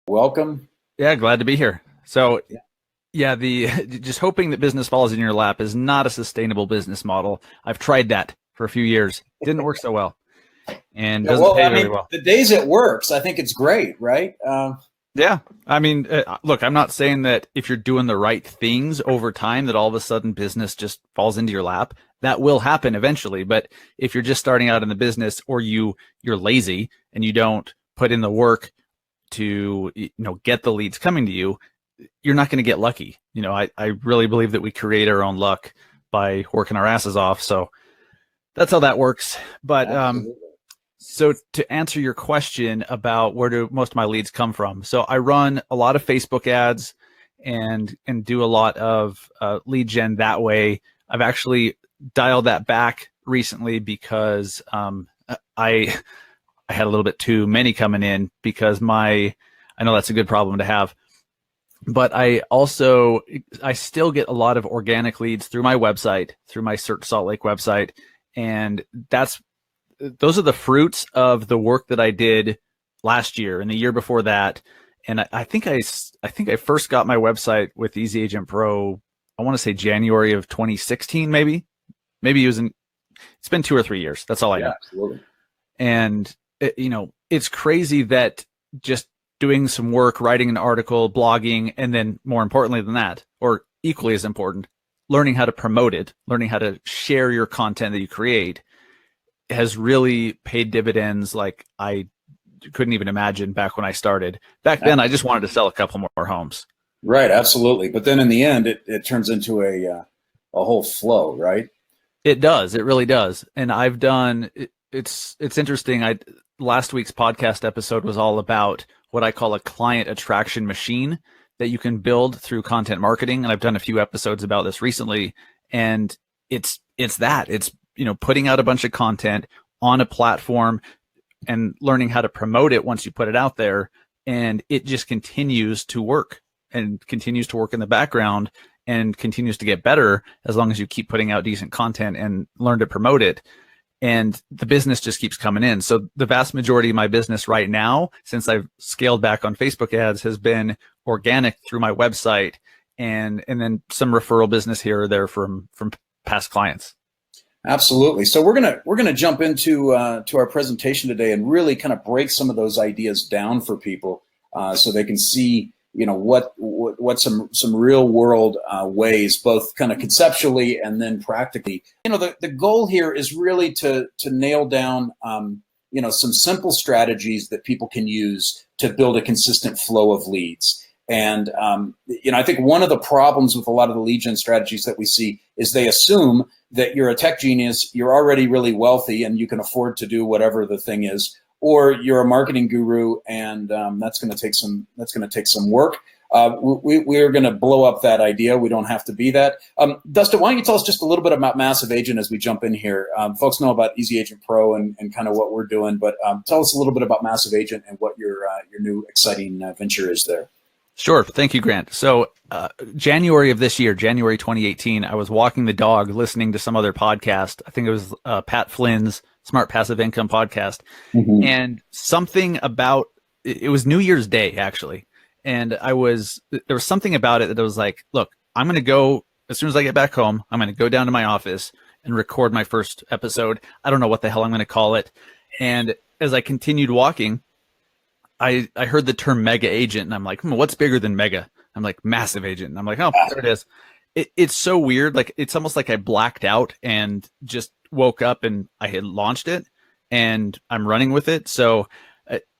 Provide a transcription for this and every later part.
Welcome. Yeah, glad to be here. So, yeah, the just hoping that business falls in your lap is not a sustainable business model. I've tried that for a few years. Didn't work so well and Yeah, doesn't well, pay I very mean, well. the days it works, I think it's great, right? Yeah. I mean, look, I'm not saying that if you're doing the right things over time that all of a sudden business just falls into your lap. That will happen eventually, but if you're just starting out in the business or you're lazy and you don't put in the work to get the leads coming to you, you're not going to get lucky. I really believe that we create our own luck by working our asses off. So that's how that works. But Absolutely. so to answer your question about where do most of my leads come from, so I run a lot of Facebook ads and do a lot of lead gen that way. I've actually dialed that back recently because I had a little bit too many coming in because I know that's a good problem to have, but I still get a lot of organic leads through my website, through my Search Salt Lake website. And those are the fruits of the work that I did last year and the year before that. And I think I first got my website with EasyAgentPro, I want to say January of 2016, maybe it's been 2 or 3 years. That's all I Yeah, know. absolutely. And it's crazy that just doing some work, writing an article, blogging, and then more importantly than that, or equally as important, learning how to promote it, learning how to share your content that you create has really paid dividends like I couldn't even imagine back when I started. Back then, I just wanted to sell a couple more homes. Right, absolutely. But then in the end, it turns into a whole flow, right? It does. It really does. And I've done it's interesting. Last week's podcast episode was all about what I call a client attraction machine that you can build through content marketing. And I've done a few episodes about this recently. And it's putting out a bunch of content on a platform and learning how to promote it once you put it out there. And it just continues to work and continues to work in the background and continues to get better as long as you keep putting out decent content and learn to promote it. And the business just keeps coming in. So the vast majority of my business right now, since I've scaled back on Facebook ads, has been organic through my website and some referral business here or there from past clients. Absolutely. So we're gonna jump into to our presentation today and really kind of break some of those ideas down for people so they can see what some real world ways, both kind of conceptually and then practically. The goal here is really to nail down some simple strategies that people can use to build a consistent flow of leads. And I think one of the problems with a lot of the lead gen strategies that we see is they assume that you're a tech genius, you're already really wealthy, and you can afford to do whatever the thing is, or you're a marketing guru, and that's going to take some work. We're going to blow up that idea. We don't have to be that. Dustin, why don't you tell us just a little bit about Massive Agent as we jump in here? Folks know about EasyAgentPro and kind of what we're doing, but tell us a little bit about Massive Agent and what your new exciting venture is there. Sure. Thank you, Grant. So January of this year, January 2018, I was walking the dog listening to some other podcast. I think it was Pat Flynn's Smart Passive Income podcast. Mm-hmm. And something about it was New Year's Day, actually. And there was something about it that I was like, look, I'm going to go as soon as I get back home. I'm going to go down to my office and record my first episode. I don't know what the hell I'm going to call it. And as I continued walking, I heard the term mega agent and I'm like, what's bigger than mega? I'm like, massive agent. And I'm like, oh, there it is. It's so weird. Like, it's almost like I blacked out and just woke up and I had launched it and I'm running with it. So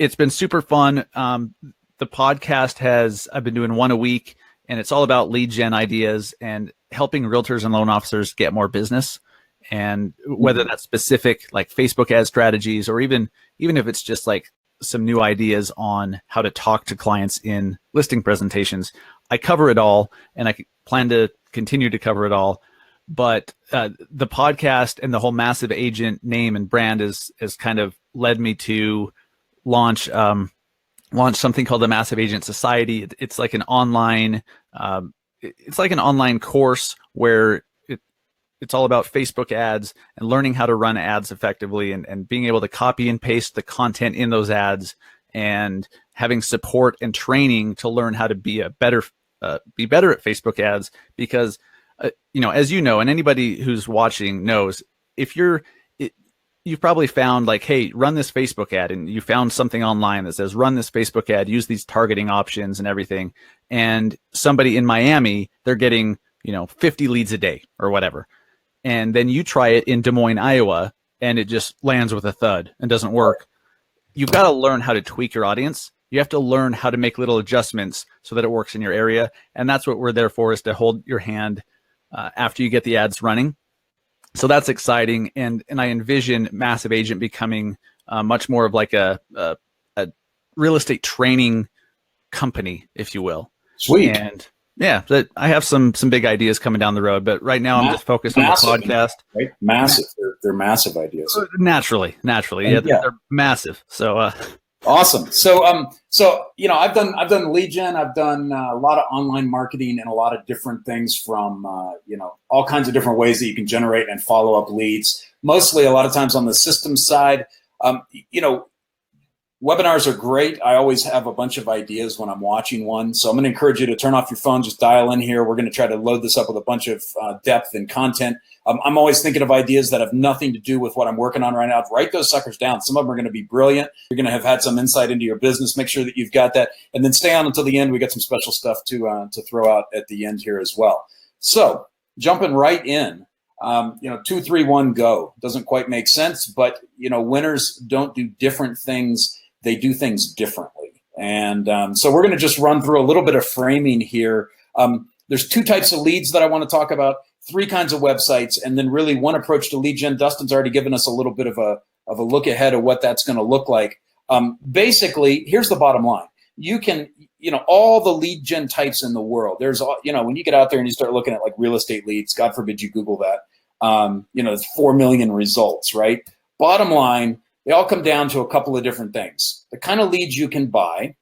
it's been super fun. The podcast I've been doing one a week and it's all about lead gen ideas and helping realtors and loan officers get more business. And whether that's specific like Facebook ad strategies or even if it's just like some new ideas on how to talk to clients in listing presentations. I cover it all and I plan to continue to cover it all. But the podcast and the whole Massive Agent name and brand has kind of led me to launch something called the Massive Agent Society. It's like an online course where it's all about Facebook ads and learning how to run ads effectively and being able to copy and paste the content in those ads and having support and training to learn how to be better at Facebook ads. Because, as you know, and anybody who's watching knows, if you've probably found like, hey, run this Facebook ad, and you found something online that says run this Facebook ad, use these targeting options and everything. And somebody in Miami, they're getting, 50 leads a day or whatever. And then you try it in Des Moines, Iowa, and it just lands with a thud and doesn't work. You've got to learn how to tweak your audience. You have to learn how to make little adjustments so that it works in your area. And that's what we're there for, is to hold your hand after you get the ads running. So that's exciting. And I envision Massive Agent becoming much more of like a real estate training company, if you will. Sweet. And yeah, I have some big ideas coming down the road, but right now I'm just focused on the podcast. Right? Massive. They're massive ideas. Naturally. Yeah, they're massive. So awesome. So I've done lead gen. I've done a lot of online marketing and a lot of different things from all kinds of different ways that you can generate and follow up leads. Mostly a lot of times on the systems side. Webinars are great. I always have a bunch of ideas when I'm watching one. So I'm going to encourage you to turn off your phone, just dial in here. We're going to try to load this up with a bunch of depth and content. I'm always thinking of ideas that have nothing to do with what I'm working on right now. Write those suckers down. Some of them are going to be brilliant. You're going to have had some insight into your business. Make sure that you've got that. And then stay on until the end. We got some special stuff to throw out at the end here as well. So jumping right in. 2, 3, 1, go. Doesn't quite make sense, but winners don't do different things. They do things differently. And so we're going to just run through a little bit of framing here. There's 2 types of leads that I want to talk about, 3 kinds of websites, and then really one approach to lead gen. Dustin's already given us a little bit of a look ahead of what that's going to look like. Basically, here's the bottom line. You can, all the lead gen types in the world. There's, when you get out there and you start looking at like real estate leads, God forbid you Google that, it's 4 million results, right? Bottom line, they all come down to a couple of different things. The kind of leads you can buy.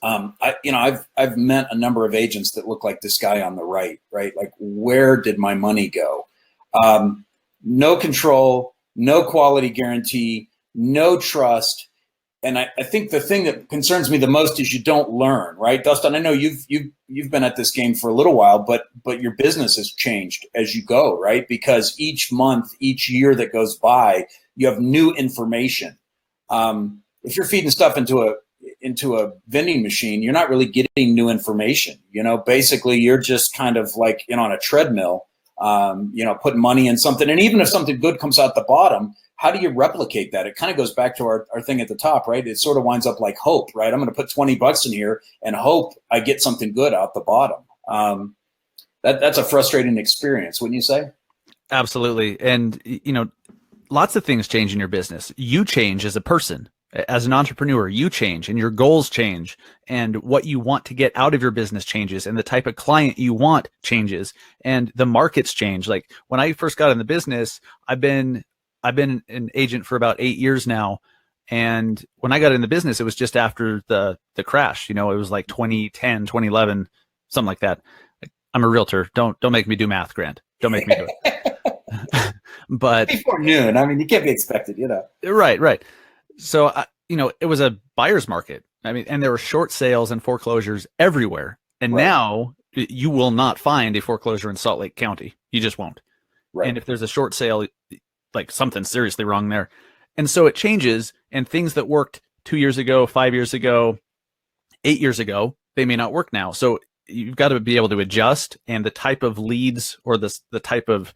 I've met a number of agents that look like this guy on the right? Like, where did my money go? No control, no quality guarantee, no trust. And I think the thing that concerns me the most is you don't learn, right? Dustin, I know you've been at this game for a little while, but your business has changed as you go, right? Because each month, each year that goes by, you have new information. If you're feeding stuff into a vending machine, you're not really getting new information. Basically you're just kind of like, on a treadmill, putting money in something. And even if something good comes out the bottom, how do you replicate that? It kind of goes back to our thing at the top, right? It sort of winds up like hope, right? I'm going to put $20 in here and hope I get something good out the bottom. That's a frustrating experience, wouldn't you say? Absolutely. And, lots of things change in your business. You change as a person. As an entrepreneur, you change and your goals change, and what you want to get out of your business changes, and the type of client you want changes, and the markets change. Like when I first got in the business, I've been an agent for about 8 years now. And when I got in the business, it was just after the crash. It was like 2010, 2011, something like that. I'm a realtor. Don't make me do math, Grant. Don't make me do it. But before noon, you can't be expected, Right. So, it was a buyer's market. And there were short sales and foreclosures everywhere. And now you will not find a foreclosure in Salt Lake County. You just won't. Right. And if there's a short sale, like something's seriously wrong there. And so it changes, and things that worked 2 years ago, 5 years ago, 8 years ago, they may not work now. So you've got to be able to adjust, and the type of leads or the type of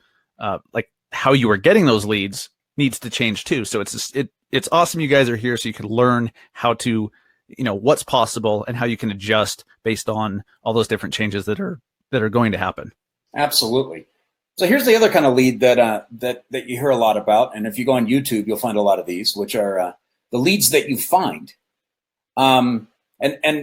how you are getting those leads needs to change too. So it's awesome you guys are here so you can learn how to, what's possible and how you can adjust based on all those different changes that are going to happen. Absolutely. So here's the other kind of lead that you hear a lot about, and if you go on YouTube, you'll find a lot of these, which are the leads that you find. And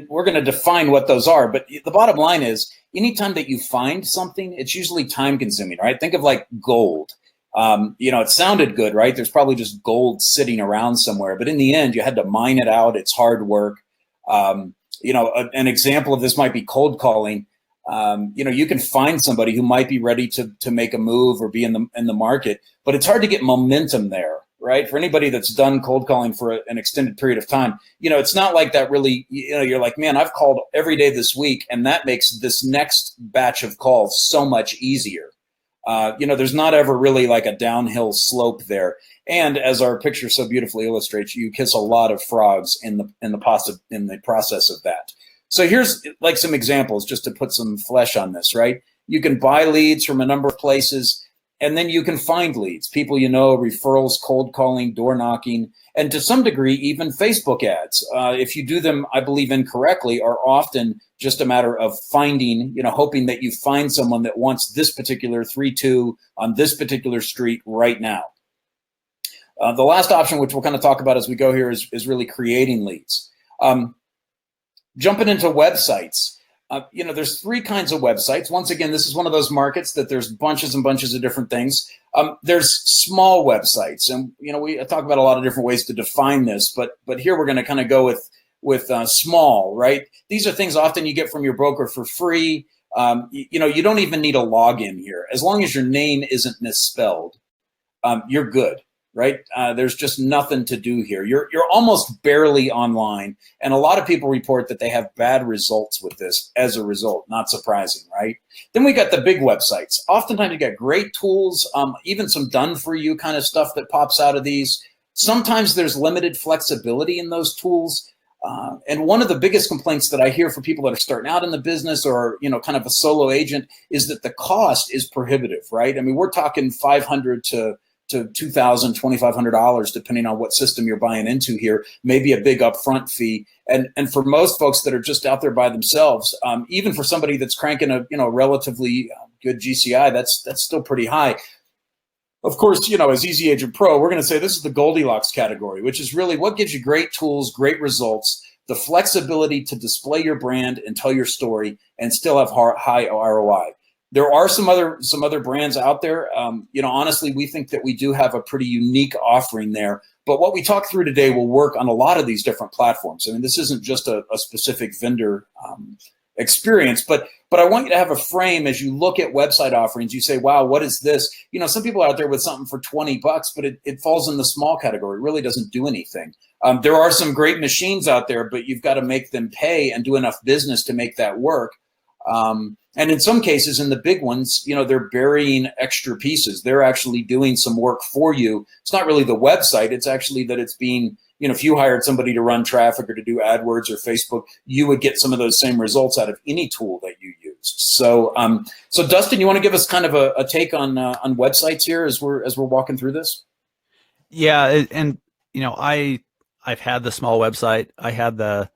we're going to define what those are, but the bottom line is, anytime that you find something, it's usually time consuming, right? Think of like gold. It sounded good, right? There's probably just gold sitting around somewhere, but in the end, you had to mine it out. It's hard work. An example of this might be cold calling. You can find somebody who might be ready to make a move or be in the market, but it's hard to get momentum there, right? For anybody that's done cold calling for an extended period of time, it's not like that really, you're like, man, I've called every day this week, and that makes this next batch of calls so much easier. There's not ever really like a downhill slope there. And as our picture so beautifully illustrates, you kiss a lot of frogs in the process of that. So here's like some examples just to put some flesh on this, right? You can buy leads from a number of places, and then you can find leads, people referrals, cold calling, door knocking, and to some degree, even Facebook ads. If you do them, I believe, incorrectly, are often just a matter of finding, hoping that you find someone that wants this particular 3-2 on this particular street right now. The last option, which we'll kind of talk about as we go here, is really creating leads. Jumping into websites. There's 3 kinds of websites. Once again, this is one of those markets that there's bunches and bunches of different things. There's small websites, and we talk about a lot of different ways to define this, but here we're going to kind of go with small, right? These are things often you get from your broker for free. You don't even need a login here. As long as your name isn't misspelled, you're good. Right? There's just nothing to do here. You're almost barely online. And a lot of people report that they have bad results with this as a result. Not surprising, right? Then we got the big websites. Oftentimes you get great tools, even some done for you kind of stuff that pops out of these. Sometimes there's limited flexibility in those tools. And one of the biggest complaints that I hear from people that are starting out in the business or, kind of a solo agent is that the cost is prohibitive, right? I mean, we're talking $500 to $2,000, $2,500, depending on what system you're buying into here, maybe a big upfront fee. And for most folks that are just out there by themselves, even for somebody that's cranking a relatively good GCI, that's still pretty high. Of course, as EasyAgentPro, we're going to say this is the Goldilocks category, which is really what gives you great tools, great results, the flexibility to display your brand and tell your story and still have high ROI. There are some other brands out there. Honestly, we think that we do have a pretty unique offering there. But what we talk through today will work on a lot of these different platforms. I mean, this isn't just a specific vendor experience, but I want you to have a frame as you look at website offerings. You say, wow, what is this? Some people are out there with something for $20, but it falls in the small category. It really doesn't do anything. There are some great machines out there, but you've got to make them pay and do enough business to make that work. And in some cases, in the big ones, they're burying extra pieces. They're actually doing some work for you. It's not really the website. It's actually that it's being, if you hired somebody to run traffic or to do AdWords or Facebook, you would get some of those same results out of any tool that you use. So, Dustin, you want to give us kind of a take on websites here as we're walking through this? Yeah, and I've had the small website. I had the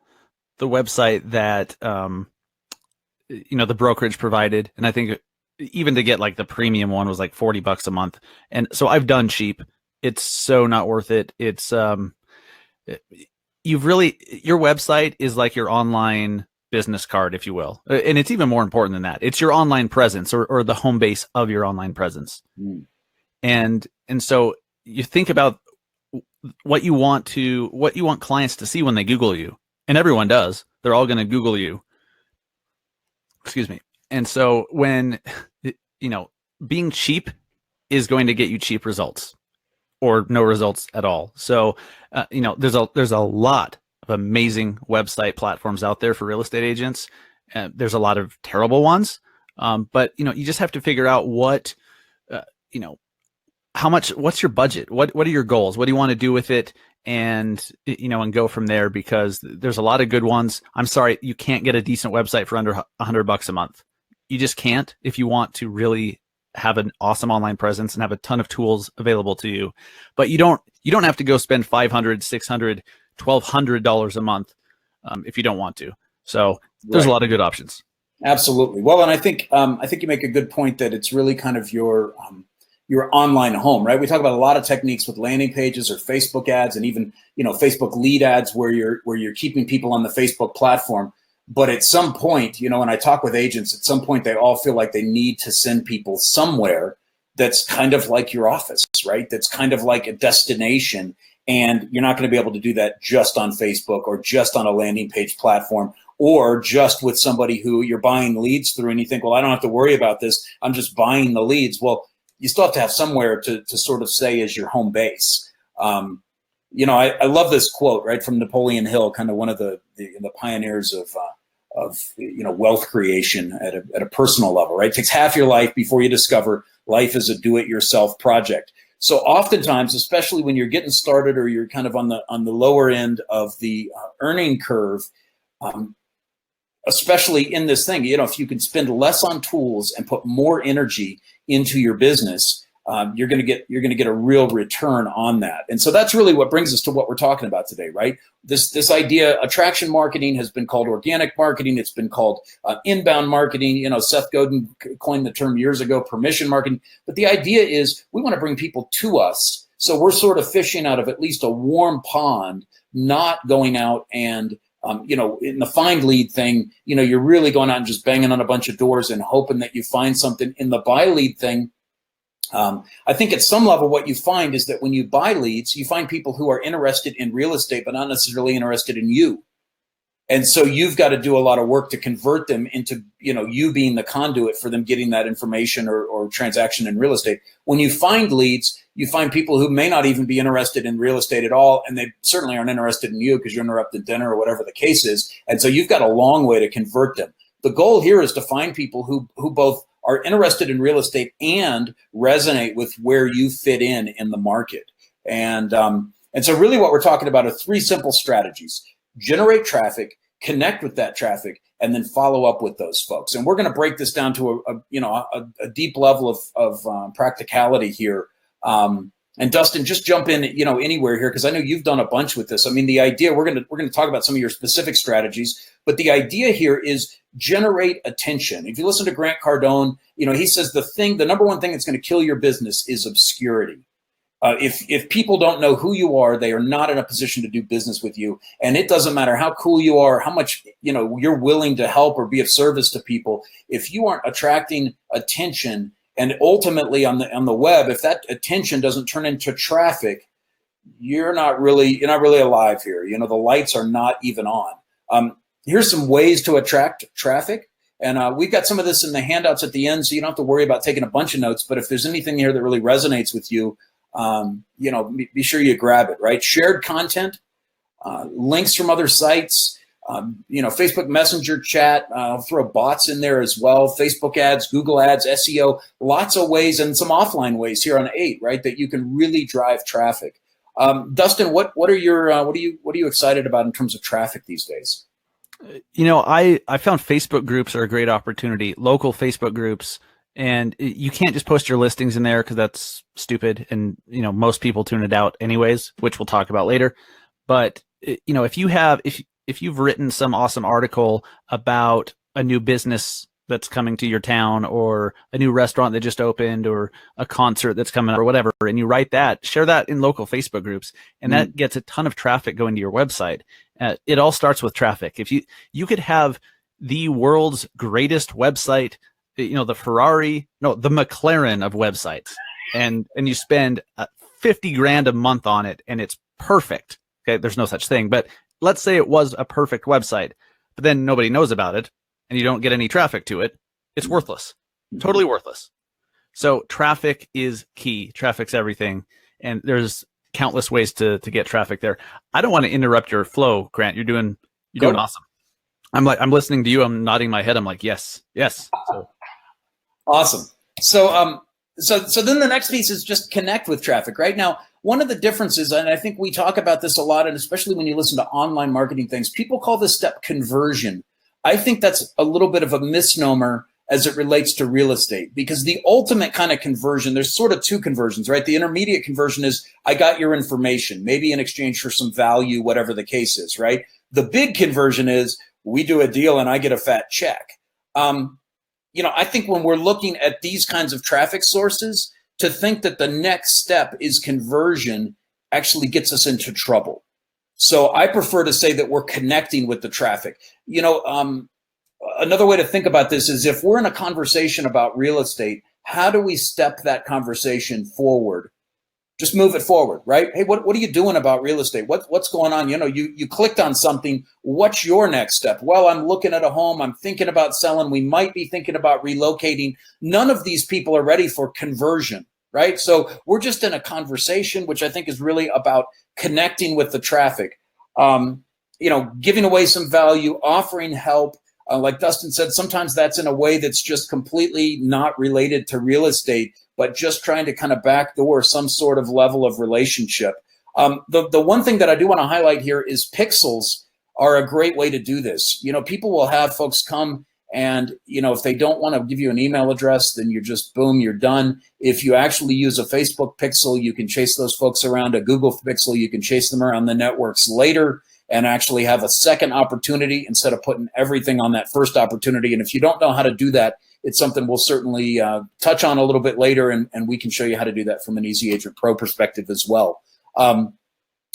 website that the brokerage provided, and I think even to get like the premium one was like $40 a month. And so I've done cheap. It's so not worth it. It's your website is like your online business card, if you will. And it's even more important than that. It's your online presence or the home base of your online presence. Mm. And so you think about what you want clients to see when they Google you, and everyone does. They're all going to Google you. Excuse me. And so when, being cheap is going to get you cheap results or no results at all. So, there's a lot of amazing website platforms out there for real estate agents. There's a lot of terrible ones. But, you just have to figure out what, what's your budget? What are your goals? What do you want to do with it? And go from there, because there's a lot of good ones. I'm sorry, you can't get a decent website for under $100 a month. You just can't if you want to really have an awesome online presence and have a ton of tools available to you. But you don't have to go spend $500, $600, $1,200 a month if you don't want to. So there's a lot of good options. Absolutely. Well, and I think you make a good point that it's really kind of your online home, right? We talk about a lot of techniques with landing pages or Facebook ads, and even Facebook lead ads where you're keeping people on the Facebook platform. But at some point, when I talk with agents, at some point they all feel like they need to send people somewhere that's kind of like your office, right? That's kind of like a destination, and you're not going to be able to do that just on Facebook or just on a landing page platform, or just with somebody who you're buying leads through, and you think, well, I don't have to worry about this. I'm just buying the leads. Well, you still have to have somewhere to sort of say is your home base. You know, I love this quote, right, from Napoleon Hill, kind of one of the pioneers of you know, wealth creation at a personal level, right? It takes half your life before you discover life is a do-it-yourself project. So oftentimes, especially when you're getting started or you're kind of on the lower end of the earning curve, especially in this thing, you know, if you can spend less on tools and put more energy into your business, you're going to get a real return on that. And so that's really what brings us to what we're talking about today, right? This idea, attraction marketing has been called organic marketing. It's been called inbound marketing. You know, Seth Godin coined the term years ago, permission marketing. But the idea is we want to bring people to us. So we're sort of fishing out of at least a warm pond, not going out and you know, in the find lead thing, you know, you're really going out and just banging on a bunch of doors and hoping that you find something. In the buy lead thing, I think at some level what you find is that when you buy leads, you find people who are interested in real estate, but not necessarily interested in you. And so you've got to do a lot of work to convert them into, you know, you being the conduit for them getting that information or transaction in real estate. When you find leads, you find people who may not even be interested in real estate at all, and they certainly aren't interested in you because you're interrupting dinner or whatever the case is. And so you've got a long way to convert them. The goal here is to find people who both are interested in real estate and resonate with where you fit in the market. And so really what we're talking about are three simple strategies: generate traffic, connect with that traffic, and then follow up with those folks. And we're going to break this down to a deep level of practicality here. And Dustin, just jump in, you know, anywhere here, because I know you've done a bunch with this. I mean, the idea, we're going to talk about some of your specific strategies, but the idea here is generate attention. If you listen to Grant Cardone, you know, he says the number one thing that's going to kill your business is obscurity. If people don't know who you are, they are not in a position to do business with you. And it doesn't matter how cool you are, how much, you know, you're willing to help or be of service to people. If you aren't attracting attention, and ultimately on the web, if that attention doesn't turn into traffic, you're not really alive here. You know, the lights are not even on. Here's some ways to attract traffic. And we've got some of this in the handouts at the end, so you don't have to worry about taking a bunch of notes. But if there's anything here that really resonates with you, you know, be sure you grab it, right? Shared content, links from other sites, you know, Facebook Messenger chat, I'll throw bots in there as well, Facebook ads, Google ads, SEO, lots of ways, and some offline ways here on 8, right, that you can really drive traffic. Dustin, what are you excited about in terms of traffic these days? You know, I found Facebook groups are a great opportunity, local Facebook groups. And you can't just post your listings in there because that's stupid. And, you know, most people tune it out anyways, which we'll talk about later. But, you know, if you've written some awesome article about a new business that's coming to your town, or a new restaurant that just opened, or a concert that's coming up, or whatever, and you write that, share that in local Facebook groups, and that gets a ton of traffic going to your website. It all starts with traffic. If you could have the world's greatest website, you know, the McLaren of websites, and you spend 50 grand a month on it, and it's perfect. Okay, there's no such thing, but let's say it was a perfect website, but then nobody knows about it, and you don't get any traffic to it. It's worthless, totally worthless. So traffic is key. Traffic's everything, and there's countless ways to get traffic there. I don't want to interrupt your flow, Grant. You're doing awesome. I'm listening to you. I'm nodding my head. I'm like, yes. So. Awesome. So then the next piece is just connect with traffic. Right now, one of the differences, and I think we talk about this a lot, and especially when you listen to online marketing things, people call this step conversion. I think that's a little bit of a misnomer as it relates to real estate, because the ultimate kind of conversion, there's sort of two conversions, right? The intermediate conversion is, I got your information, maybe in exchange for some value, whatever the case is, right? The big conversion is, we do a deal and I get a fat check. You know, I think when we're looking at these kinds of traffic sources, to think that the next step is conversion actually gets us into trouble. So I prefer to say that we're connecting with the traffic. You know, another way to think about this is, if we're in a conversation about real estate, how do we step that conversation forward? Just move it forward, right? Hey, what are you doing about real estate? What's going on? You know, you clicked on something. What's your next step? Well, I'm looking at a home. I'm thinking about selling. We might be thinking about relocating. None of these people are ready for conversion. right? So we're just in a conversation, which I think is really about connecting with the traffic, giving away some value, offering help. Like Dustin said, sometimes that's in a way that's just completely not related to real estate, but just trying to kind of backdoor some sort of level of relationship. The one thing that I do want to highlight here is pixels are a great way to do this. People will have folks come and, if they don't want to give you an email address, then you're just, boom, you're done. If you actually use a Facebook pixel, you can chase those folks around. A Google pixel, you can chase them around the networks later and actually have a second opportunity instead of putting everything on that first opportunity. And if you don't know how to do that, it's something we'll certainly touch on a little bit later, and we can show you how to do that from an EasyAgentPro perspective as well.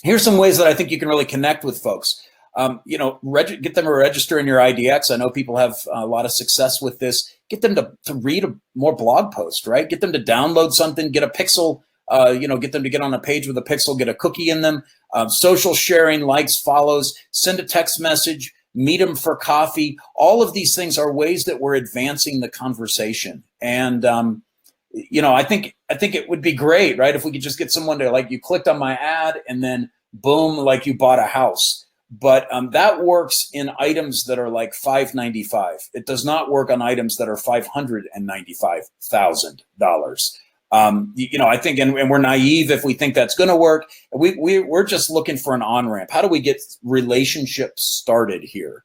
Here's some ways that I think you can really connect with folks. Get them to register in your IDX. I know people have a lot of success with this. Get them to read more blog posts, right? Get them to download something, get a pixel, get them to get on a page with a pixel, get a cookie in them, social sharing, likes, follows, send a text message, meet them for coffee. All of these things are ways that we're advancing the conversation. And, I think it would be great, right? If we could just get someone to, like, you clicked on my ad and then boom, like you bought a house. But that works in items that are like $595. It does not work on items that are $595,000. I think, and we're naive if we think that's going to work. We're just looking for an on-ramp. How do we get relationships started here?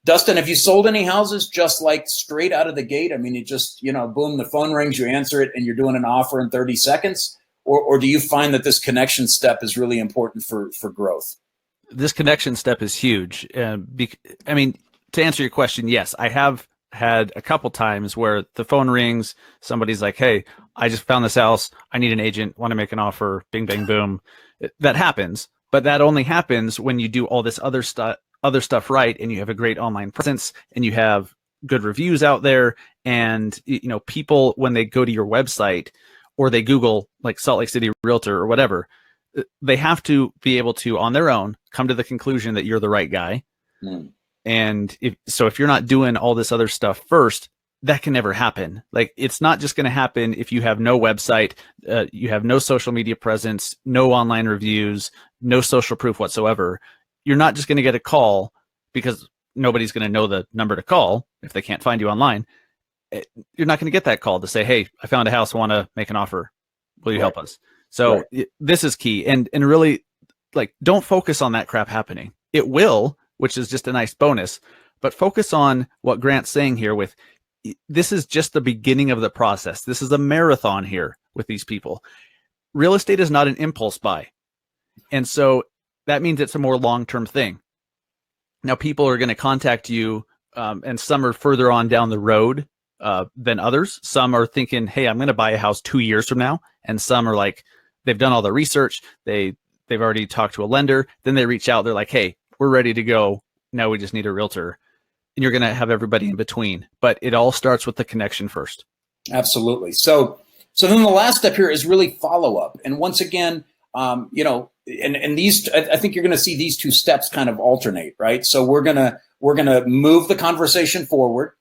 Dustin, have you sold any houses just like straight out of the gate? I mean, you just, boom, the phone rings, you answer it, and you're doing an offer in 30 seconds? Or do you find that this connection step is really important for growth? This connection step is huge. To answer your question, yes, I have had a couple times where the phone rings, somebody's like, hey, I just found this house, I need an agent, want to make an offer, bing, bang, boom. That happens, but that only happens when you do all this other stuff right, and you have a great online presence, and you have good reviews out there, and people, when they go to your website or they Google like Salt Lake City Realtor or whatever, they have to be able to, on their own, come to the conclusion that you're the right guy. And if you're not doing all this other stuff first, that can never happen. Like, it's not just going to happen if you have no website, you have no social media presence, no online reviews, no social proof whatsoever. You're not just going to get a call because nobody's going to know the number to call if they can't find you online. You're not going to get that call to say, hey, I found a house, I want to make an offer. Will you help us? So this is key. And really, like, don't focus on that crap happening. It will, which is just a nice bonus, but focus on what Grant's saying here with, this is just the beginning of the process. This is a marathon here with these people. Real estate is not an impulse buy. And so that means it's a more long-term thing. Now, people are going to contact you, and some are further on down the road than others. Some are thinking, hey, I'm going to buy a house 2 years from now. And some are like, they've done all the research. They've already talked to a lender. Then they reach out. They're like, hey, we're ready to go. Now we just need a realtor. And you're going to have everybody in between. But it all starts with the connection first. Absolutely. So then the last step here is really follow up. And once again, and these, I think you're going to see these two steps kind of alternate, right? So we're going to move the conversation forward,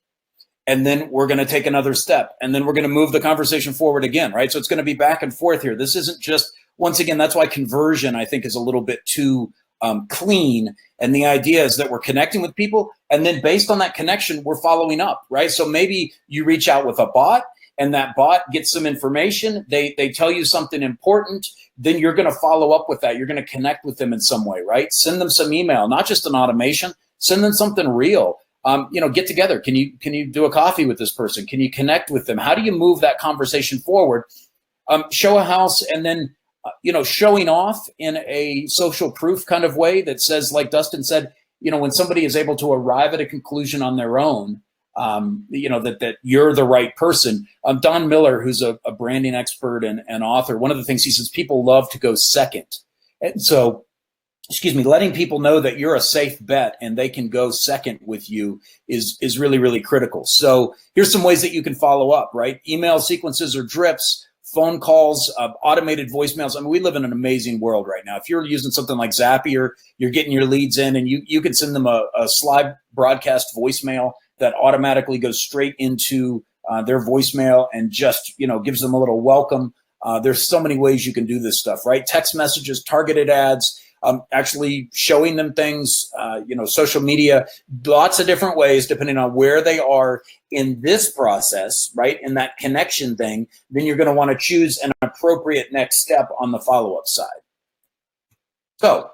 and then we're going to take another step, and then we're going to move the conversation forward again, right? So it's going to be back and forth here. This isn't just, once again, that's why conversion, I think, is a little bit too clean. And the idea is that we're connecting with people, and then based on that connection, we're following up, right? So maybe you reach out with a bot, and that bot gets some information. They tell you something important. Then you're going to follow up with that. You're going to connect with them in some way, right? Send them some email, not just an automation. Send them something real. Get together. Can you do a coffee with this person? Can you connect with them? How do you move that conversation forward? Show a house, and then showing off in a social proof kind of way that says, like Dustin said, when somebody is able to arrive at a conclusion on their own, that you're the right person. Don Miller, who's a branding expert and author, one of the things he says, people love to go second. And so, letting people know that you're a safe bet and they can go second with you is really, really critical. So here's some ways that you can follow up, right? Email sequences or drips, phone calls, automated voicemails. I mean, we live in an amazing world right now. If you're using something like Zapier, you're getting your leads in, and you can send them a slide broadcast voicemail that automatically goes straight into their voicemail and just, gives them a little welcome. There's so many ways you can do this stuff, right? Text messages, targeted ads, actually showing them things, social media, lots of different ways depending on where they are in this process, right? In that connection thing, then you're going to want to choose an appropriate next step on the follow-up side. So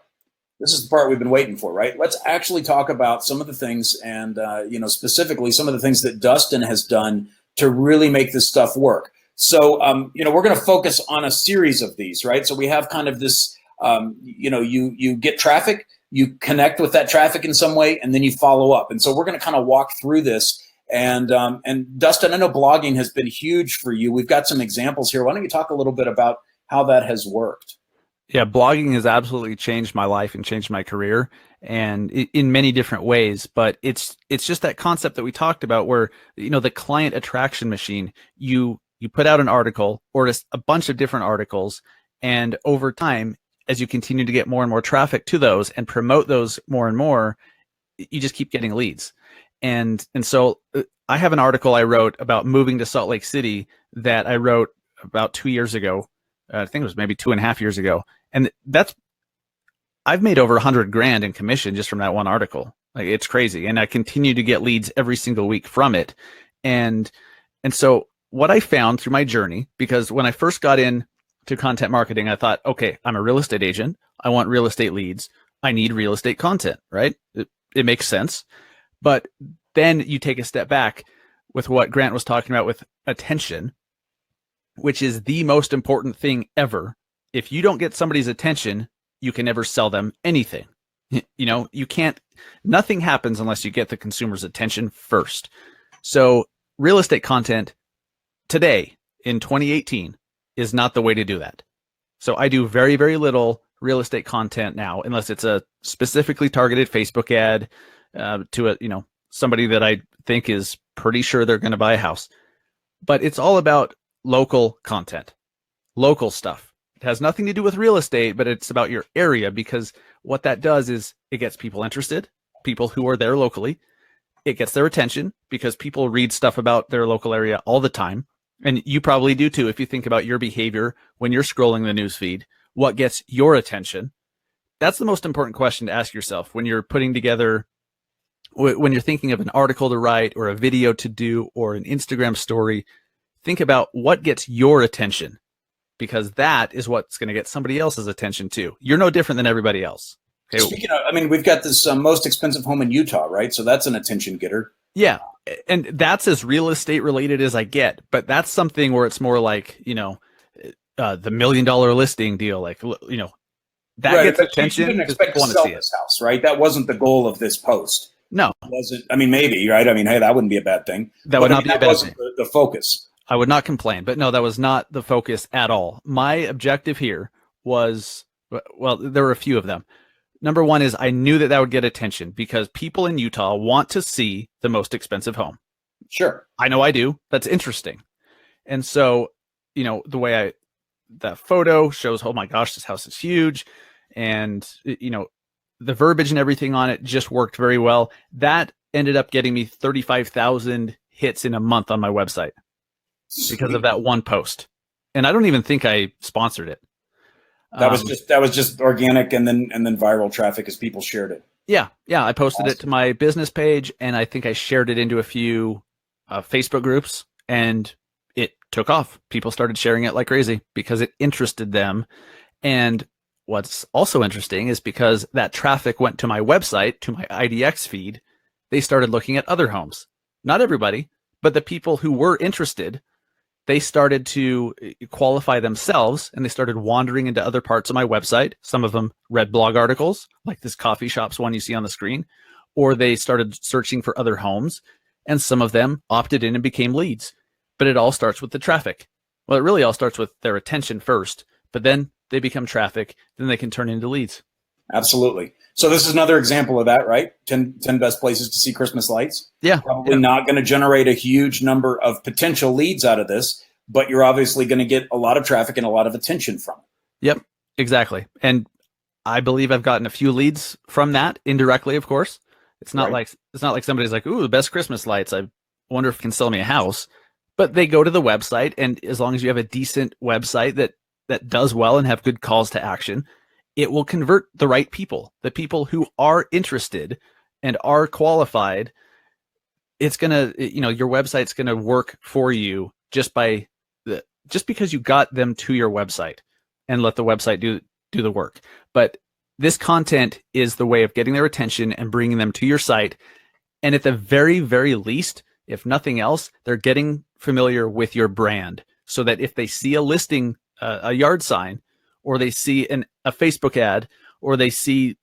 this is the part we've been waiting for, right? Let's actually talk about some of the things and, specifically some of the things that Dustin has done to really make this stuff work. So, we're going to focus on a series of these, right? So we have kind of this, you get traffic, you connect with that traffic in some way, and then you follow up. And so we're going to kind of walk through this. And Dustin, I know blogging has been huge for you. We've got some examples here. Why don't you talk a little bit about how that has worked? Yeah, blogging has absolutely changed my life and changed my career, and in many different ways. But it's just that concept that we talked about where, the client attraction machine, you put out an article or just a bunch of different articles, and over time, as you continue to get more and more traffic to those and promote those more and more, you just keep getting leads. And so I have an article I wrote about moving to Salt Lake City that I wrote about 2 years ago. I think it was maybe 2.5 years ago. And I've made over $100,000 in commission just from that one article. Like, it's crazy. And I continue to get leads every single week from it. And so what I found through my journey, because when I first got in to content marketing, I thought, okay, I'm a real estate agent. I want real estate leads. I need real estate content, right? It makes sense. But then you take a step back with what Grant was talking about with attention, which is the most important thing ever. If you don't get somebody's attention, you can never sell them anything. You can't, nothing happens unless you get the consumer's attention first. So real estate content today in 2018 is not the way to do that. So I do very, very little real estate content now, unless it's a specifically targeted Facebook ad to somebody that I think is pretty sure they're going to buy a house. But it's all about local content, local stuff. It has nothing to do with real estate, but it's about your area, because what that does is it gets people interested, people who are there locally. It gets their attention because people read stuff about their local area all the time. And you probably do too. If you think about your behavior when you're scrolling the news feed, what gets your attention? That's the most important question to ask yourself when you're putting together, when you're thinking of an article to write or a video to do or an Instagram story. Think about what gets your attention, because that is what's going to get somebody else's attention too. You're no different than everybody else. Okay. Speaking of, we've got this most expensive home in Utah, right? So that's an attention getter. Yeah. And that's as real estate related as I get, but that's something where it's more like, the $1 million listing deal, like, that right, gets attention. You didn't expect to sell this house, right? That wasn't the goal of this post. No. It wasn't. Maybe, right? Hey, that wouldn't be a bad thing. That would not be a bad thing. The focus. I would not complain, but no, that was not the focus at all. My objective here was, well, there were a few of them. Number one is I knew that would get attention because people in Utah want to see the most expensive home. Sure. I know I do. That's interesting. And so, the way that photo shows, oh my gosh, this house is huge. And, the verbiage and everything on it just worked very well. That ended up getting me 35,000 hits in a month on my website. Sweet. Because of that one post. And I don't even think I sponsored it. That was just organic and then viral traffic as people shared it. Yeah. I posted it to my business page, and I think I shared it into a few Facebook groups, and it took off. People started sharing it like crazy because it interested them. And what's also interesting is because that traffic went to my website, to my IDX feed, they started looking at other homes. Not everybody, but the people who were interested, they started to qualify themselves, and they started wandering into other parts of my website. Some of them read blog articles, like this coffee shop's one you see on the screen, or they started searching for other homes, and some of them opted in and became leads. But it all starts with the traffic. Well, it really all starts with their attention first, but then they become traffic, then they can turn into leads. Absolutely. So this is another example of that, right? 10 best places to see Christmas lights. Yeah. Probably not going to generate a huge number of potential leads out of this, but you're obviously going to get a lot of traffic and a lot of attention from it. Yep, exactly. And I believe I've gotten a few leads from that indirectly, of course. It's not like somebody's like, ooh, the best Christmas lights. I wonder if it can sell me a house. But they go to the website, and as long as you have a decent website that does well and have good calls to action, it will convert the right people, the people who are interested and are qualified. It's gonna, your website's gonna work for you just because you got them to your website, and let the website do the work. But this content is the way of getting their attention and bringing them to your site. And at the very, very least, if nothing else, they're getting familiar with your brand, so that if they see a listing, a yard sign, or they see a Facebook ad, or they see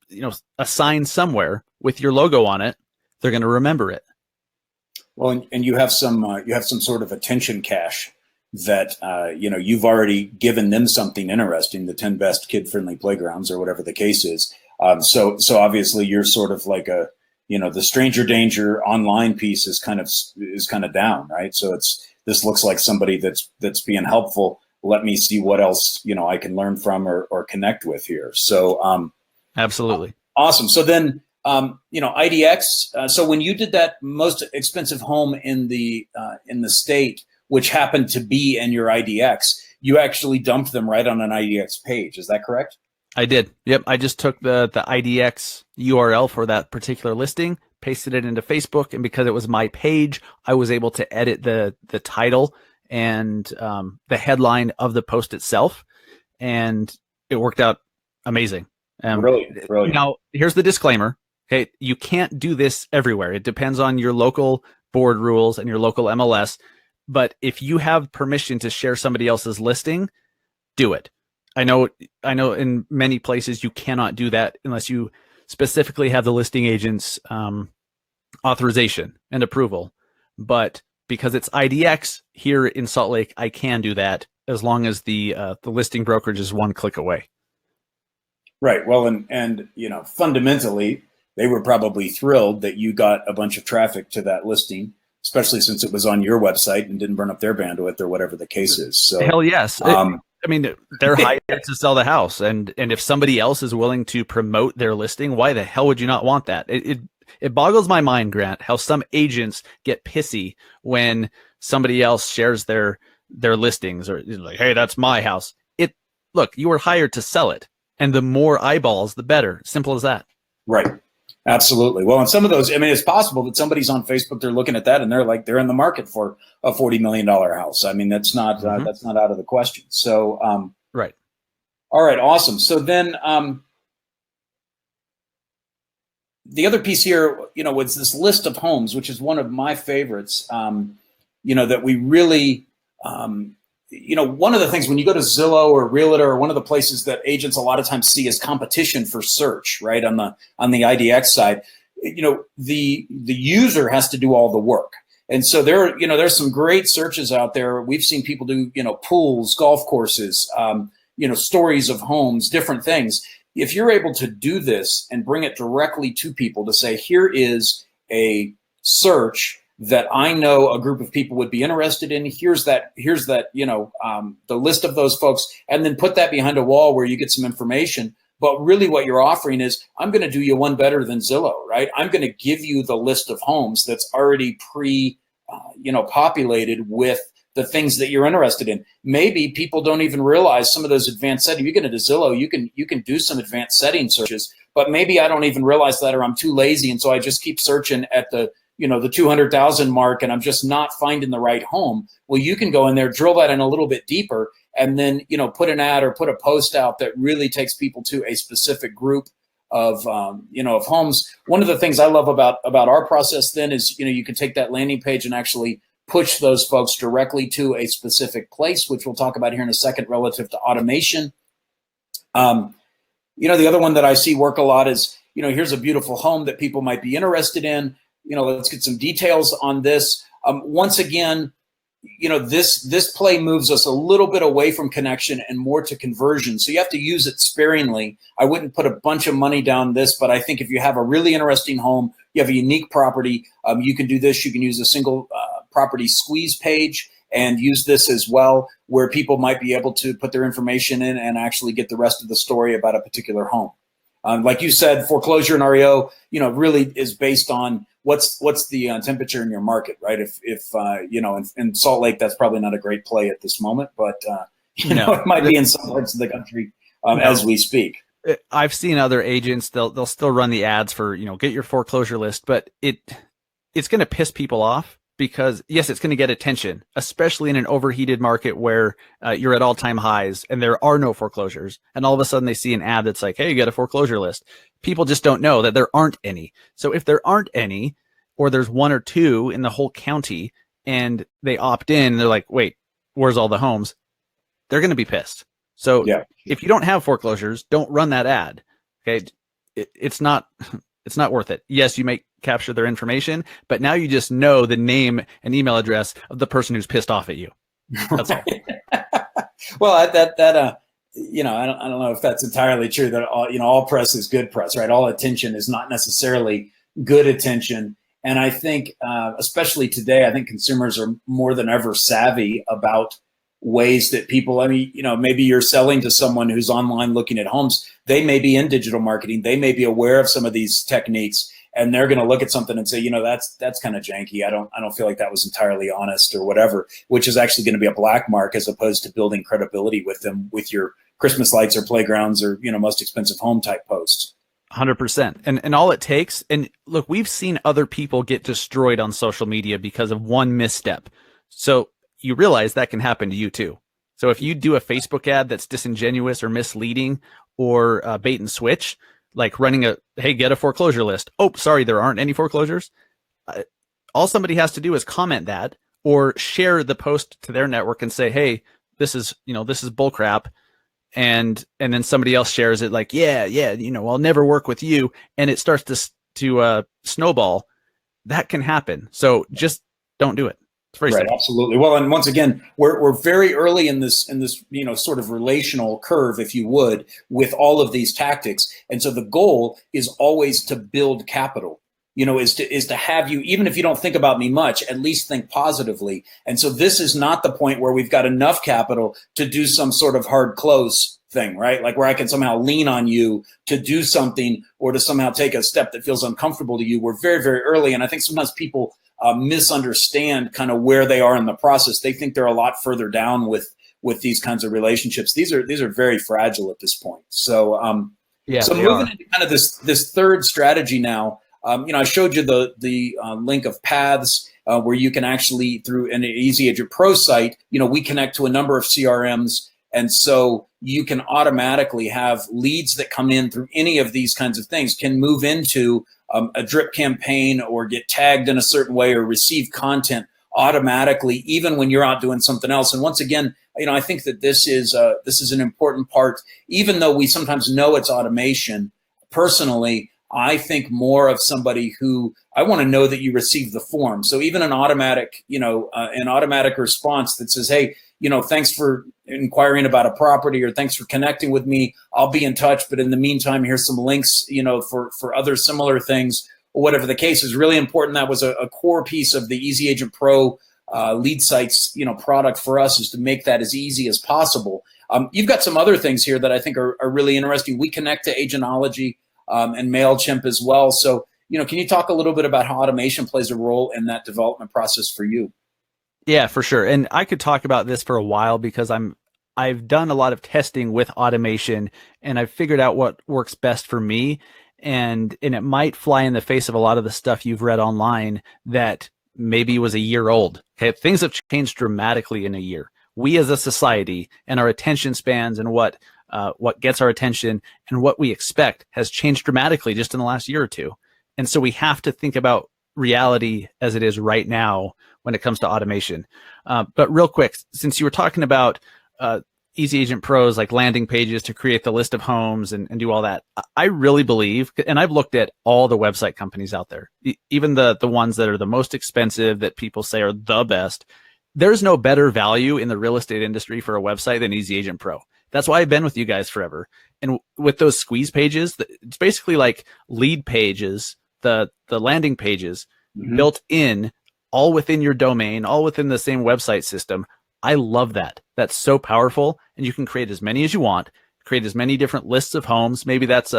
a sign somewhere with your logo on it, they're going to remember it. Well, and you have some sort of attention cache that you've already given them something interesting, the 10 best kid-friendly playgrounds or whatever the case is. So obviously you're sort of like the stranger danger online piece is kind of down, right? So this looks like somebody that's being helpful. Let me see what else I can learn from or connect with here. So absolutely awesome. So then IDX. So when you did that most expensive home in the state, which happened to be in your IDX, you actually dumped them right on an IDX page. Is that correct? I did. Yep. I just took the IDX URL for that particular listing, pasted it into Facebook, and because it was my page, I was able to edit the title and the headline of the post itself, and it worked out amazing. Brilliant. Now, here's the disclaimer. Okay, you can't do this everywhere. It depends on your local board rules and your local MLS. But if you have permission to share somebody else's listing, do it. I know in many places you cannot do that unless you specifically have the listing agent's authorization and approval. But because it's IDX here in Salt Lake, I can do that as long as the listing brokerage is one click away. Right. Well, and fundamentally, they were probably thrilled that you got a bunch of traffic to that listing, especially since it was on your website and didn't burn up their bandwidth or whatever the case is. So hell yes. I mean, they're hired to sell the house, and if somebody else is willing to promote their listing, why the hell would you not want that? It boggles my mind, Grant, how some agents get pissy when somebody else shares their listings, or like, hey, that's my house. Look, you were hired to sell it, and the more eyeballs, the better. Simple as that. Right. Absolutely. Well, and some of those, I mean, it's possible that somebody's on Facebook, they're looking at that and they're in the market for a $40 million house. I mean, that's not out of the question. So, right. All right. Awesome. So then, the other piece here, was this list of homes, which is one of my favorites, that we really, one of the things when you go to Zillow or Realtor, or one of the places that agents a lot of times see as competition for search, right? On the IDX side, the user has to do all the work. And so there's some great searches out there. We've seen people do, pools, golf courses, stories of homes, different things. If you're able to do this and bring it directly to people to say, here is a search that I know a group of people would be interested in. Here's that, the list of those folks, and then put that behind a wall where you get some information. But really what you're offering is, I'm going to do you one better than Zillow, right? I'm going to give you the list of homes that's already populated with the things that you're interested in. Maybe people don't even realize some of those advanced settings. You get into Zillow, you can do some advanced setting searches, but maybe I don't even realize that, or I'm too lazy. And so I just keep searching at the 200,000 mark, and I'm just not finding the right home. Well, you can go in there, drill that in a little bit deeper, and then, put an ad or put a post out that really takes people to a specific group of homes. One of the things I love about our process then is, you can take that landing page and actually push those folks directly to a specific place, which we'll talk about here in a second relative to automation. The other one that I see work a lot is, here's a beautiful home that people might be interested in. Let's get some details on this. Once again, this play moves us a little bit away from connection and more to conversion. So you have to use it sparingly. I wouldn't put a bunch of money down this, but I think if you have a really interesting home, you have a unique property, you can do this. You can use a single property squeeze page and use this as well, where people might be able to put their information in and actually get the rest of the story about a particular home. Like you said, foreclosure and REO, really is based on what's the temperature in your market, right? If in Salt Lake, that's probably not a great play at this moment, but it might be in some parts of the country as we speak. I've seen other agents, they'll still run the ads for, get your foreclosure list, but it's going to piss people off because yes, it's going to get attention, especially in an overheated market where you're at all-time highs and there are no foreclosures. And all of a sudden they see an ad that's like, hey, you got a foreclosure list. People just don't know that there aren't any. So if there aren't any, or there's one or two in the whole county and they opt in, they're like, wait, where's all the homes? They're going to be pissed. So if you don't have foreclosures, don't run that ad. Okay. It's not worth it. Yes, you may capture their information, but now you just know the name and email address of the person who's pissed off at you. That's all. Well, I don't know if that's entirely true that all press is good press, right? All attention is not necessarily good attention. And I think, especially today, I think consumers are more than ever savvy about ways that people, maybe you're selling to someone who's online looking at homes. They may be in digital marketing. They may be aware of some of these techniques, and they're going to look at something and say, that's kind of janky. I don't feel like that was entirely honest or whatever, which is actually going to be a black mark as opposed to building credibility with them with your Christmas lights or playgrounds or, most expensive home type posts. 100%. And all it takes, and look, we've seen other people get destroyed on social media because of one misstep. So you realize that can happen to you too. So if you do a Facebook ad that's disingenuous or misleading or bait and switch, like running hey, get a foreclosure list. Oh, sorry, there aren't any foreclosures. All somebody has to do is comment that or share the post to their network and say, hey, this is bullcrap. And then somebody else shares it like, yeah, I'll never work with you. And it starts to snowball. That can happen. So just don't do it. It's very simple. Absolutely. Well, and once again, we're very early in this sort of relational curve, if you would, with all of these tactics. And so the goal is always to build capital. Is to have you, even if you don't think about me much, at least think positively. And so this is not the point where we've got enough capital to do some sort of hard close thing, right? Like where I can somehow lean on you to do something or to somehow take a step that feels uncomfortable to you. We're very, very early. And I think sometimes people misunderstand kind of where they are in the process. They think they're a lot further down with these kinds of relationships. These are very fragile at this point. So, so moving into kind of this third strategy now, I showed you the link of paths where you can actually, through an EasyAgentPro site, we connect to a number of CRMs. And so you can automatically have leads that come in through any of these kinds of things can move into a drip campaign or get tagged in a certain way or receive content automatically, even when you're out doing something else. And once again, I think that this is an important part, even though we sometimes know it's automation. Personally, I think more of somebody who I want to know that you received the form. So even an automatic response that says, hey, thanks for inquiring about a property or thanks for connecting with me. I'll be in touch. But in the meantime, here's some links, for other similar things or whatever the case is really important. That was a core piece of the EasyAgentPro lead sites, product for us is to make that as easy as possible. You've got some other things here that I think are really interesting. We connect to Agentology and MailChimp as well. So, can you talk a little bit about how automation plays a role in that development process for you? Yeah, for sure. And I could talk about this for a while because I've done a lot of testing with automation and I've figured out what works best for me. And it might fly in the face of a lot of the stuff you've read online that maybe was a year old. Okay. Things have changed dramatically in a year. We as a society and our attention spans and what gets our attention and what we expect has changed dramatically just in the last year or two. And so we have to think about reality as it is right now when it comes to automation. But real quick, since you were talking about EasyAgentPro's like landing pages to create the list of homes and do all that, I really believe, and I've looked at all the website companies out there, even the ones that are the most expensive that people say are the best, there's no better value in the real estate industry for a website than EasyAgentPro. That's why I've been with you guys forever. And with those squeeze pages, it's basically like lead pages, the landing pages built in, all within your domain, all within the same website system. I love that. That's so powerful. And you can create as many as you want, create as many different lists of homes. Maybe that's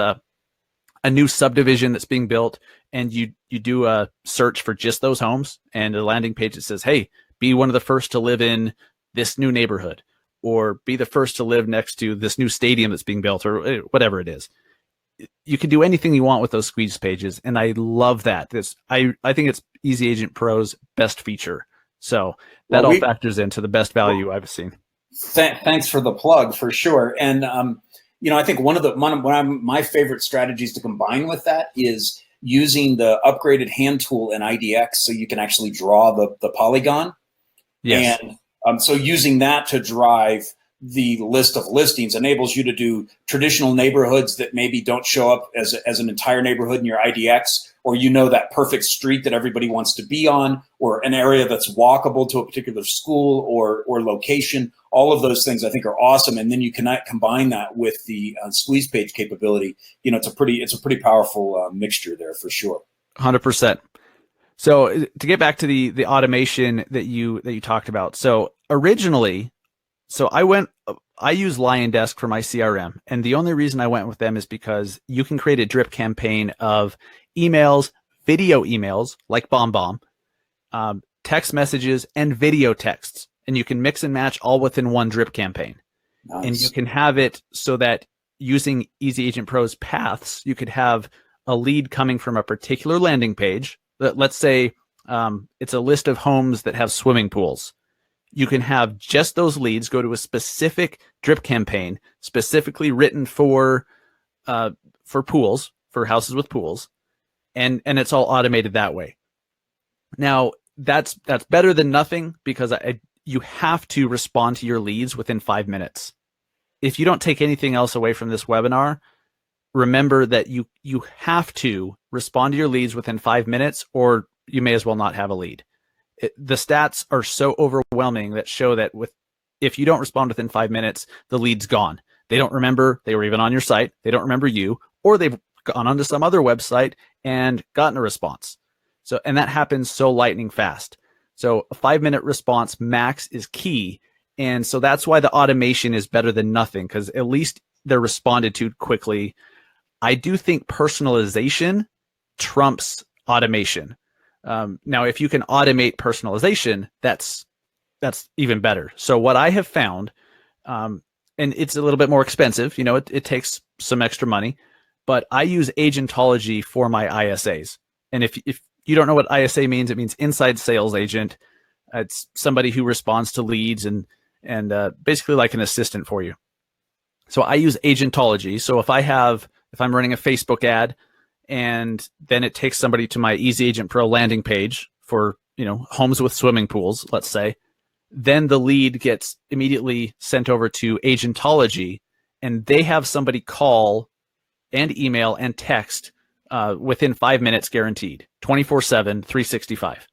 a new subdivision that's being built, and you do a search for just those homes, and a landing page that says, hey, be one of the first to live in this new neighborhood, or be the first to live next to this new stadium that's being built, or whatever it is. You can do anything you want with those squeeze pages, and I love that. I think it's EasyAgentPro's best feature. So that all factors into the best value I've seen. Thanks for the plug, for sure. And I think one of my favorite strategies to combine with that is using the upgraded hand tool in IDX, so you can actually draw the polygon. Yes. And so using that to drive the list of listings enables you to do traditional neighborhoods that maybe don't show up as an entire neighborhood in your IDX, or that perfect street that everybody wants to be on, or an area that's walkable to a particular school or location. All of those things I think are awesome, and then you can combine that with the squeeze page capability. It's a pretty powerful mixture there, for sure. 100%. So to get back to the automation that you talked about. So originally, I use LionDesk for my CRM, and the only reason I went with them is because you can create a drip campaign of emails, video emails like BombBomb, text messages, and video texts, and you can mix and match all within one drip campaign. Nice. And you can have it so that using EasyAgentPro's paths, you could have a lead coming from a particular landing page. Let's say it's a list of homes that have swimming pools. You can have just those leads go to a specific drip campaign specifically written for pools, for houses with pools, and it's all automated that way. Now that's better than nothing, because you have to respond to your leads within 5 minutes. If you don't take anything else away from this webinar, remember that you have to respond to your leads within 5 minutes, or you may as well not have a lead. The stats are so overwhelming that show that if you don't respond within 5 minutes, the lead's gone. They don't remember they were even on your site. They don't remember you, or they've gone onto some other website and gotten a response. And that happens so lightning fast. So a 5-minute response max is key. And so that's why the automation is better than nothing, because at least they're responded to quickly. I do think personalization trumps automation. Now, if you can automate personalization, that's even better. So what I have found, and it's a little bit more expensive, it takes some extra money, but I use Agentology for my ISAs. And if you don't know what ISA means, it means inside sales agent. It's somebody who responds to leads and basically like an assistant for you. So I use Agentology. So if I'm running a Facebook ad, and then it takes somebody to my EasyAgentPro landing page for, homes with swimming pools, let's say, then the lead gets immediately sent over to Agentology, and they have somebody call and email and text within 5 minutes guaranteed, 24/7, 365.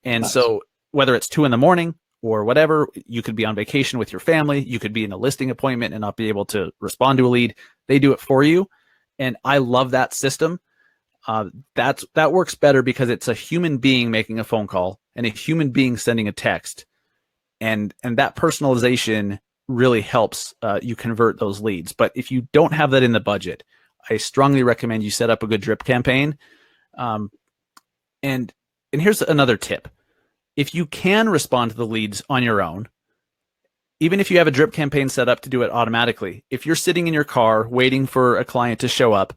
And nice. So whether it's 2 a.m. or whatever, you could be on vacation with your family, you could be in a listing appointment and not be able to respond to a lead. They do it for you. And I love that system. That works better because it's a human being making a phone call and a human being sending a text. And that personalization really helps you convert those leads. But if you don't have that in the budget, I strongly recommend you set up a good drip campaign. And here's another tip. If you can respond to the leads on your own, even if you have a drip campaign set up to do it automatically, if you're sitting in your car waiting for a client to show up,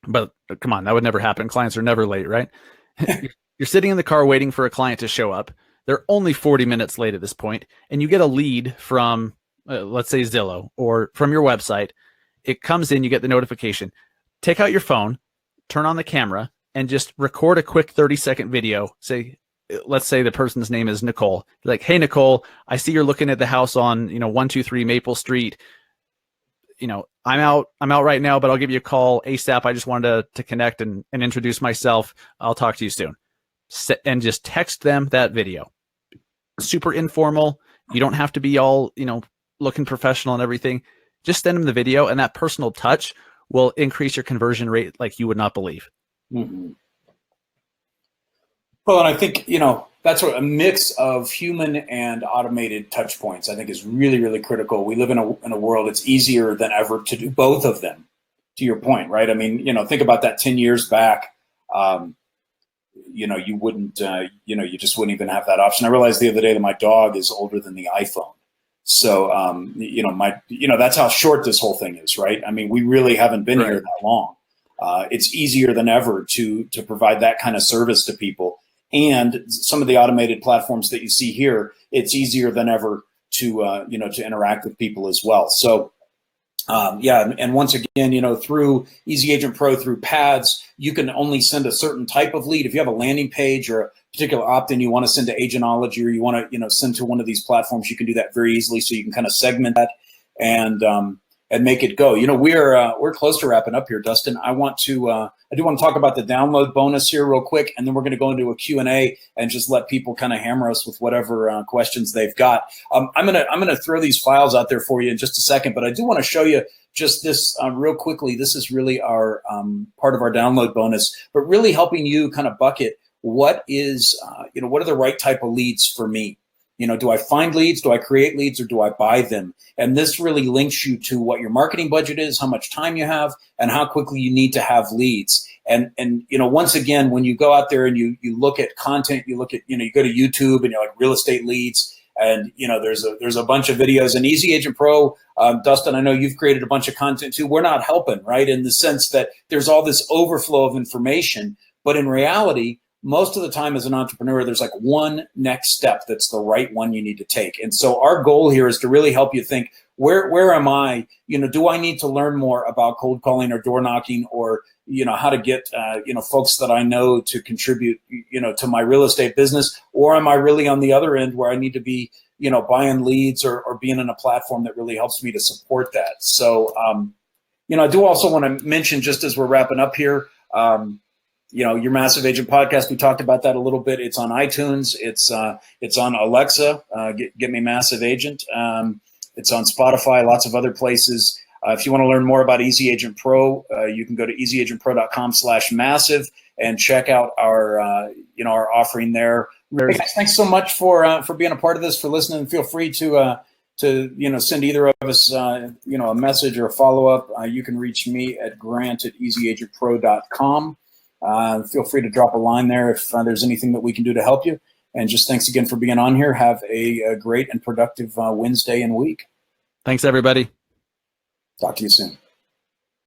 but come on, that would never happen. Clients are never late, right? You're sitting in the car waiting for a client to show up. They're only 40 minutes late at this point, and you get a lead from, let's say, Zillow or from your website. It comes in, you get the notification. Take out your phone, turn on the camera, and just record a quick 30-second video. Let's say the person's name is Nicole. Like, hey, Nicole, I see you're looking at the house on, 123 Maple Street. I'm out right now, but I'll give you a call ASAP. I just wanted to connect and introduce myself. I'll talk to you soon. And just text them that video. Super informal. You don't have to be all, looking professional and everything. Just send them the video, and that personal touch will increase your conversion rate like you would not believe. Mm-hmm. Well, and I think, that's what a mix of human and automated touch points, I think, is really, really critical. We live in a world it's easier than ever to do both of them. to your point, right? I mean, think about that 10 years back. You wouldn't, you just wouldn't even have that option. I realized the other day that my dog is older than the iPhone. So, that's how short this whole thing is, right? I mean, we really haven't been here that long. It's easier than ever to provide that kind of service to people. And some of the automated platforms that you see here, it's easier than ever to interact with people as well. So, and once again, through EasyAgentPro, through pads, you can only send a certain type of lead. If you have a landing page or a particular opt-in you want to send to Agentology, or you want to, send to one of these platforms, you can do that very easily. So you can kind of segment that and make it go. We're close to wrapping up here, Dustin. I do want to talk about the download bonus here real quick, and then we're going to go into a Q&A and just let people kind of hammer us with whatever questions they've got. I'm gonna throw these files out there for you in just a second, but I do want to show you just this real quickly. This is really our part of our download bonus, but really helping you kind of bucket what is what are the right type of leads for me. Do I find leads? Do I create leads, or do I buy them? And this really links you to what your marketing budget is, how much time you have, and how quickly you need to have leads. And once again, when you go out there and you look at content, you look at, you go to YouTube and you're like real estate leads, and there's a bunch of videos. And EasyAgentPro, Dustin, I know you've created a bunch of content too. We're not helping, right? In the sense that there's all this overflow of information, but in reality, most of the time as an entrepreneur, there's like one next step that's the right one you need to take. And so our goal here is to really help you think, where am I? Do I need to learn more about cold calling or door knocking, or, how to get, folks that I know to contribute, to my real estate business? Or am I really on the other end where I need to be, buying leads or being in a platform that really helps me to support that? So, I do also want to mention, just as we're wrapping up here, your Massive Agent podcast, we talked about that a little bit. It's on iTunes. It's on Alexa. Get me Massive Agent. It's on Spotify, lots of other places. If you want to learn more about EasyAgentPro, you can go to easyagentpro.com/massive and check out our offering there. Thanks so much for being a part of this, for listening. And feel free to send either of us a message or a follow-up. You can reach me at grant@easyagentpro.com. Feel free to drop a line there if there's anything that we can do to help you. And just thanks again for being on here. Have a great and productive Wednesday and week. Thanks, everybody. Talk to you soon.